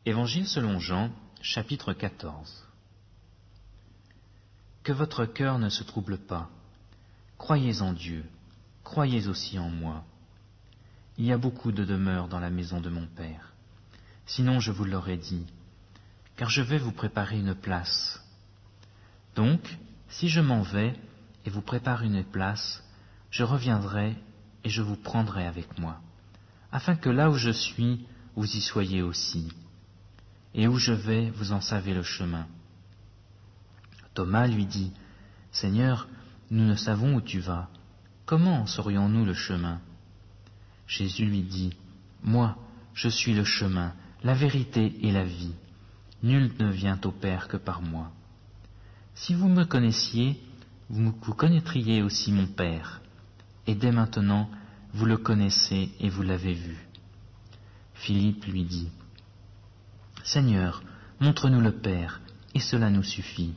Évangile selon Jean, chapitre 14. Que votre cœur ne se trouble pas. Croyez en Dieu, croyez aussi en moi. Il y a beaucoup de demeures dans la maison de mon Père. Sinon je vous l'aurais dit, car je vais vous préparer une place. Donc, si je m'en vais et vous prépare une place, je reviendrai et je vous prendrai avec moi, afin que là où je suis, vous y soyez aussi. Et où je vais, vous en savez le chemin. Thomas lui dit, « Seigneur, nous ne savons où tu vas. Comment saurions-nous le chemin ?» Jésus lui dit, « Moi, je suis le chemin, la vérité et la vie. Nul ne vient au Père que par moi. Si vous me connaissiez, vous connaîtriez aussi mon Père. Et dès maintenant, vous le connaissez et vous l'avez vu. » Philippe lui dit, « Seigneur, montre-nous le Père, et cela nous suffit. »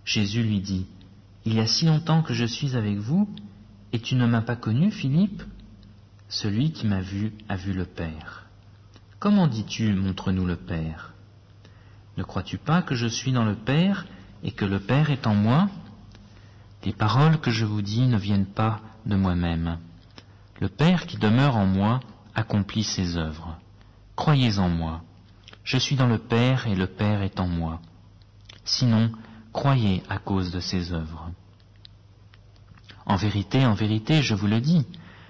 Jésus lui dit, « Il y a si longtemps que je suis avec vous, et tu ne m'as pas connu, Philippe ? Celui qui m'a vu a vu le Père. Comment dis-tu, montre-nous le Père ? Ne crois-tu pas que je suis dans le Père, et que le Père est en moi ? Les paroles que je vous dis ne viennent pas de moi-même. Le Père qui demeure en moi accomplit ses œuvres. Croyez en moi. Je suis dans le Père et le Père est en moi. Sinon, croyez à cause de ses œuvres. En vérité, je vous le dis,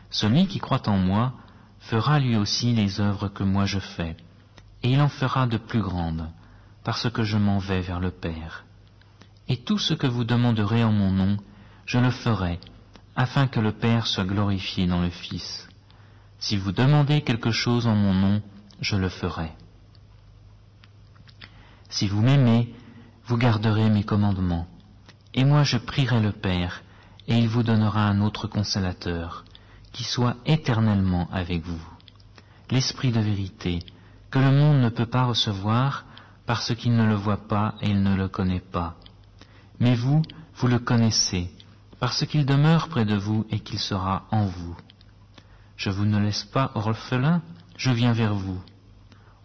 celui qui croit en moi fera lui aussi les œuvres que moi je fais, et il en fera de plus grandes, parce que je m'en vais vers le Père. Et tout ce que vous demanderez en mon nom, je le ferai, afin que le Père soit glorifié dans le Fils. Si vous demandez quelque chose en mon nom, je le ferai. Si vous m'aimez, vous garderez mes commandements. Et moi je prierai le Père, et il vous donnera un autre consolateur, qui soit éternellement avec vous. L'Esprit de vérité, que le monde ne peut pas recevoir, parce qu'il ne le voit pas et il ne le connaît pas. Mais vous, vous le connaissez, parce qu'il demeure près de vous et qu'il sera en vous. Je vous ne laisse pas orphelin, je viens vers vous.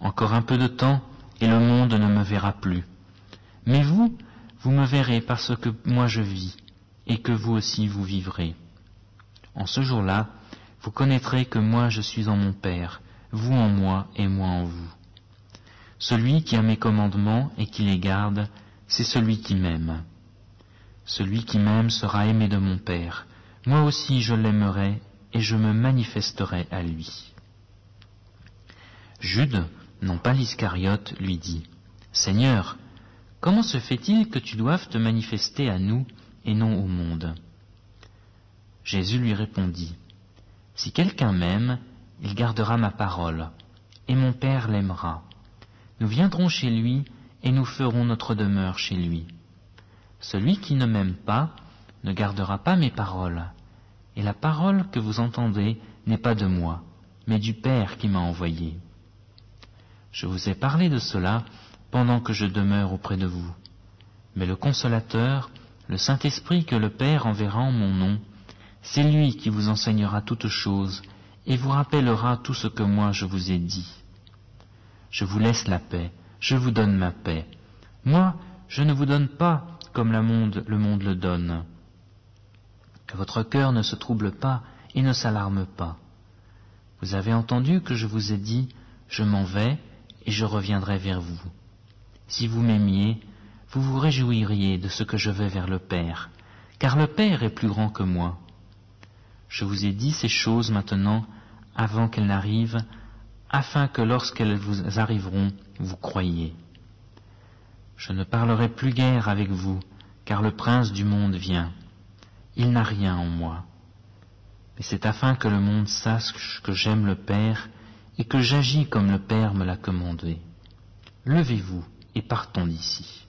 Encore un peu de temps, et le monde ne me verra plus. Mais vous, vous me verrez parce que moi je vis, et que vous aussi vous vivrez. En ce jour-là, vous connaîtrez que moi je suis en mon Père, vous en moi et moi en vous. Celui qui a mes commandements et qui les garde, c'est celui qui m'aime. Celui qui m'aime sera aimé de mon Père. Moi aussi je l'aimerai et je me manifesterai à lui. Jude, non pas l'Iscariote, lui dit, « Seigneur, comment se fait-il que tu doives te manifester à nous et non au monde ?» Jésus lui répondit, « Si quelqu'un m'aime, il gardera ma parole, et mon Père l'aimera. Nous viendrons chez lui et nous ferons notre demeure chez lui. Celui qui ne m'aime pas ne gardera pas mes paroles, et la parole que vous entendez n'est pas de moi, mais du Père qui m'a envoyé. Je vous ai parlé de cela pendant que je demeure auprès de vous. Mais le Consolateur, le Saint-Esprit que le Père enverra en mon nom, c'est lui qui vous enseignera toutes choses et vous rappellera tout ce que moi je vous ai dit. Je vous laisse la paix, je vous donne ma paix. Moi, je ne vous donne pas comme le monde le donne. Que votre cœur ne se trouble pas et ne s'alarme pas. Vous avez entendu que je vous ai dit, je m'en vais et je reviendrai vers vous. Si vous m'aimiez, vous vous réjouiriez de ce que je vais vers le Père, car le Père est plus grand que moi. Je vous ai dit ces choses maintenant, avant qu'elles n'arrivent, afin que lorsqu'elles vous arriveront, vous croyiez. Je ne parlerai plus guère avec vous, car le prince du monde vient. Il n'a rien en moi. Mais c'est afin que le monde sache que j'aime le Père et que j'agis comme le Père me l'a commandé. Levez-vous et partons d'ici.